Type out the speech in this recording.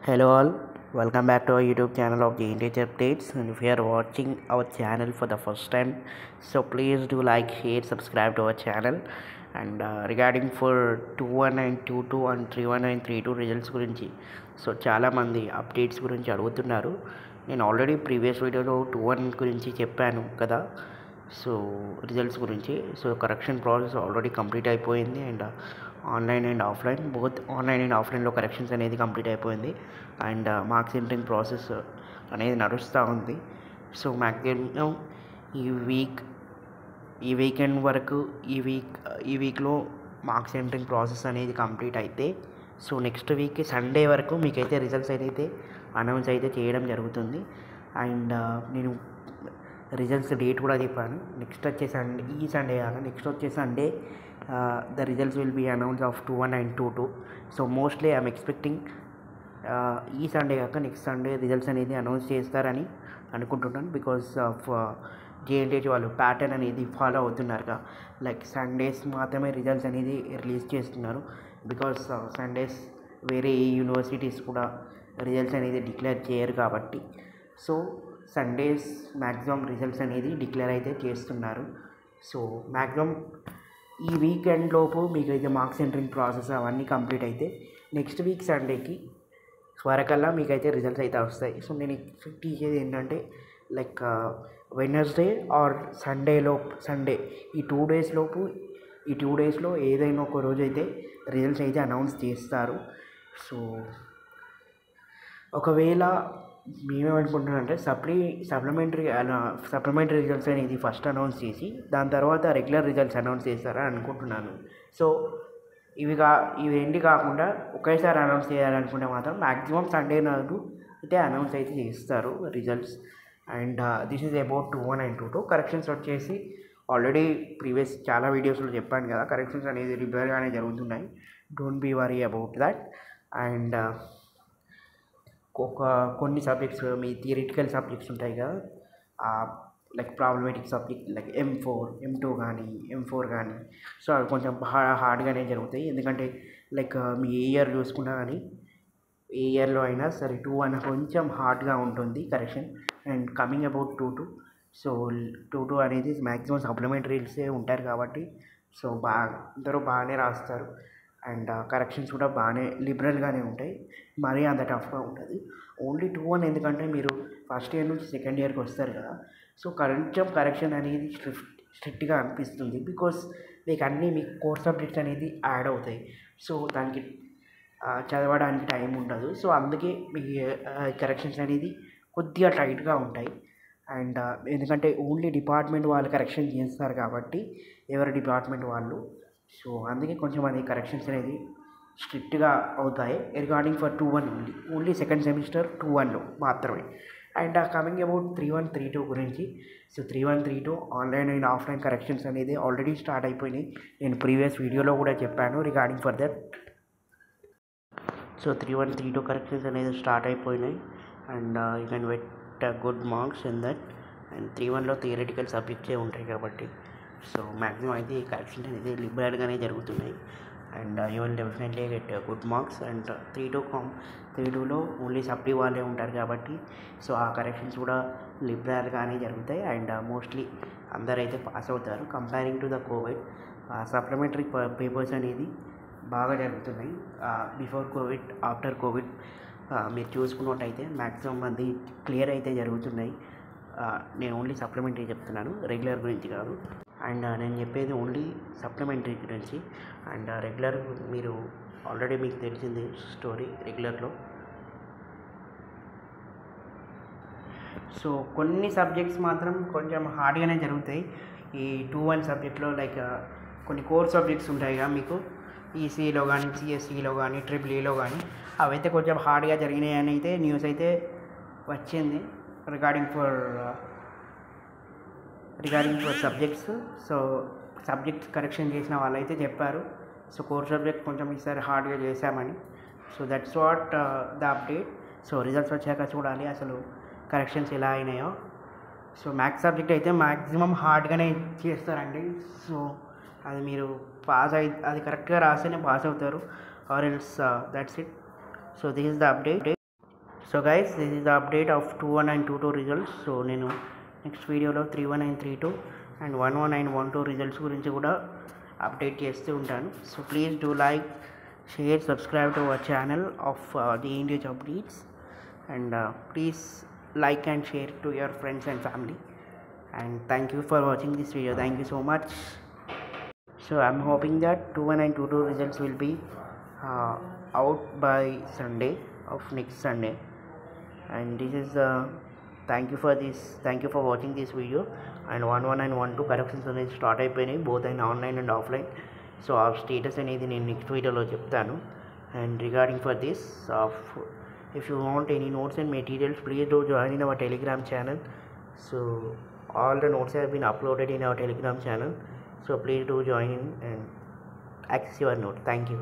Hello all, welcome back to our YouTube channel of the Teacher Updates. And if you are watching our channel for the first time, so please do like, share, subscribe to our channel. And regarding for 2192 and 31932 results గురించి so చాలామంది updates గురించి అడుగుతున్నారు. నేను already previous వీడియోలో 21 గురించి చెప్పాను కదా. So results గురించి so correction process already complete అయిపోయింది. And online and offline both online and ఆఫ్లైన్లో కరెక్షన్స్ అనేది కంప్లీట్ అయిపోయింది. అండ్ మార్క్స్ ఎంట్రింగ్ ప్రాసెస్ అనేది నడుస్తూ ఉంది. సో మ్యాక్సిమం ఈ వీకెండ్ వరకు ఈ వీక్లో మార్క్స్ ఎంట్రింగ్ ప్రాసెస్ అనేది కంప్లీట్ అయితే సో నెక్స్ట్ వీక్ సండే వరకు మీకైతే రిజల్ట్స్ అయితే అనౌన్స్ అయితే చేయడం జరుగుతుంది. అండ్ నేను రిజల్ట్స్ డేట్ కూడా చెప్పాను. నెక్స్ట్ వచ్చే సండే, ఈ సండే కాక నెక్స్ట్ వచ్చే Sunday the results will be announce of 21 and 22. So mostly I'm expecting ఈ సండే కాక నెక్స్ట్ సండే రిజల్ట్స్ అనేది అనౌన్స్ చేస్తారని అనుకుంటున్నాను. బికాస్ ఆఫ్ జేఎన్టీహెచ్ వాళ్ళు ప్యాటర్న్ అనేది ఫాలో అవుతున్నారుగా. లైక్ సండేస్ మాత్రమే రిజల్ట్స్ అనేది రిలీజ్ చేస్తున్నారు. బికాస్ సండేస్ వేరే యూనివర్సిటీస్ కూడా రిజల్ట్స్ అనేది డిక్లేర్ చేయరు కాబట్టి సో సండేస్ మ్యాక్సిమం రిజల్ట్స్ అనేది డిక్లేర్ అయితే చేస్తున్నారు. సో మ్యాక్సిమం ఈ వీకెండ్ లోపు మీకు అయితే మార్క్స్ ఎంట్రింగ్ ప్రాసెస్ అవన్నీ కంప్లీట్ అయితే నెక్స్ట్ వీక్ సండేకి వరకల్లా మీకైతే రిజల్ట్స్ అయితే వస్తాయి. సో నేను ఎక్స్పెక్ట్ చేసేది ఏంటంటే లైక్ వెడ్నెస్డే ఆర్ సండే ఈ 2 days లోపు ఈ 2 daysలో ఏదైనా ఒక రోజు అయితే రిజల్ట్స్ అయితే అనౌన్స్ చేస్తారు. సో ఒకవేళ మేమేమనుకుంటున్నాం అంటే సప్లిమెంటరీ రిజల్ట్స్ అనేది ఫస్ట్ అనౌన్స్ చేసి దాని తర్వాత రెగ్యులర్ రిజల్ట్స్ అనౌన్స్ చేస్తారని అనుకుంటున్నాను. సో ఇవి ఏంటి కాకుండా ఒకేసారి అనౌన్స్ చేయాలనుకుంటే మాత్రం మ్యాక్సిమం సండే నాడు అయితే అనౌన్స్ అయితే చేస్తారు results. And this is about 21 and 22. Corrections వచ్చేసి ఆల్రెడీ ప్రీవియస్ చాలా వీడియోస్లో చెప్పాను కదా, కరెక్షన్స్ అనేది రెగ్యులర్గానే జరుగుతున్నాయి. Don't be worry about that. And కొన్ని సబ్జెక్ట్స్ మీ థియరిటికల్ సబ్జెక్ట్స్ ఉంటాయి కదా, like problematic subject like M2 కానీ M4 కానీ సో అవి కొంచెం హార్డ్గానే జరుగుతాయి. ఎందుకంటే లైక్ మీ ఏ ఇయర్ చూసుకున్నా కానీ ఏ ఇయర్లో అయినా సరే 2 కొంచెం హార్డ్గా ఉంటుంది correction. And coming about 22 so 22 అనేది మ్యాక్సిమం సప్లిమెంటరీసే ఉంటారు కాబట్టి సో అందరూ బాగానే రాస్తారు. అండ్ కరెక్షన్స్ కూడా బాగానే లిబరల్గానే ఉంటాయి, మరీ అంత టఫ్గా ఉంటుంది. ఓన్లీ 21 ఎందుకంటే మీరు ఫస్ట్ ఇయర్ నుంచి సెకండ్ ఇయర్కి వస్తారు కదా, సో కొంచెం కరెక్షన్ అనేది స్ట్రిక్ట్గా అనిపిస్తుంది. బికాస్ మీకు అన్నీ మీ కోర్ సబ్జెక్ట్స్ అనేది యాడ్ అవుతాయి. సో దానికి చదవడానికి టైం ఉండదు. సో అందుకే మీ కరెక్షన్స్ అనేది కొద్దిగా టైట్గా ఉంటాయి. అండ్ ఎందుకంటే ఓన్లీ డిపార్ట్మెంట్ వాళ్ళు కరెక్షన్ చేస్తారు కాబట్టి ఎవరి డిపార్ట్మెంట్ వాళ్ళు, సో అందుకే కొంచెం అది కరెక్షన్స్ అనేది స్ట్రిక్ట్గా అవుతాయి regarding for 21 only second semester 21లో మాత్రమే. అండ్ కమింగ్ అబౌట్ 3132 గురించి so 3132 online and offline corrections అనేది ఆల్రెడీ స్టార్ట్ అయిపోయినాయి. నేను ప్రీవియస్ వీడియోలో కూడా చెప్పాను regarding for that. So 3132 corrections అనేది స్టార్ట్ అయిపోయినాయి. And you can get good marks in that. And 31లో థియరిటికల్ సబ్జెక్ట్సే ఉంటాయి కాబట్టి సో మ్యాక్సిమం అయితే ఈ కరెక్షన్స్ అనేది లిబరల్గానే జరుగుతున్నాయి. And you will definitely get good marks. And 32లో ఓన్లీ సప్లీ వాళ్ళే ఉంటారు కాబట్టి సో ఆ కరెక్షన్స్ కూడా లిబరల్గానే జరుగుతాయి. అండ్ మోస్ట్లీ అందరైతే పాస్ అవుతారు. Comparing to the covid supplementary papers అనేది బాగా జరుగుతున్నాయి. బిఫోర్ కోవిడ్ ఆఫ్టర్ కోవిడ్ మీరు చూసుకున్నట్టయితే మ్యాక్సిమం మంది క్లియర్ అయితే జరుగుతున్నాయి. నేను ఓన్లీ సప్లిమెంటరీ చెప్తున్నాను, రెగ్యులర్ గురించి కాదు. అండ్ నేను చెప్పేది ఓన్లీ సప్లిమెంటరీ గురించి. అండ్ రెగ్యులర్ మీరు ఆల్రెడీ మీకు తెలిసింది స్టోరీ రెగ్యులర్లో. సో కొన్ని సబ్జెక్ట్స్ మాత్రం కొంచెం హార్డ్గానే జరుగుతాయి. ఈ 21 సబ్జెక్ట్లో లైక్ కొన్ని కోర్ సబ్జెక్ట్స్ ఉంటాయిగా మీకు ఈసీలో కానీ సిఎస్సిలో కానీ ట్రిపుల్ కానీ అవైతే కొంచెం హార్డ్గా జరిగినాయి అని అయితే న్యూస్ అయితే వచ్చింది regarding for subjects. So subjects correction చేసిన వాళ్ళైతే చెప్పారు సో కోర్ సబ్జెక్ట్ కొంచెం ఈసారి హార్డ్గా చేశామని. So that's what the update. So results వచ్చాక చూడాలి అసలు కరెక్షన్స్ ఎలా అయినాయో. సో మ్యాథ్స్ సబ్జెక్ట్ అయితే మ్యాక్సిమం హార్డ్గానే చేస్తారండి. సో అది మీరు అది కరెక్ట్గా రాస్తేనే పాస్ అవుతారు, or else that's it. So this is the update. So guys, this is the update of 21922 results. So నేను నెక్స్ట్ వీడియోలో 31932 అండ్ 11912 రిజల్ట్స్ గురించి కూడా అప్డేట్ చేస్తూ ఉంటాను. So please do like, share, subscribe to our channel of the India updates, and please like and share to your friends and family, and thank you for watching this video. Thank you so much. So I'm hoping that 21922 results will be out by Sunday of next Sunday, and this is thank you for this, thank you for watching this video. And 11912 corrections అనేది start అయిపోయినాయి, both అయిన online and offline. So ఆ status అనేది నేను next వీడియోలో చెప్తాను. And regarding for this if you want any notes and materials, please do join in our Telegram channel. So all the notes have been uploaded in our Telegram channel, so please do join in and access your note. Thank you.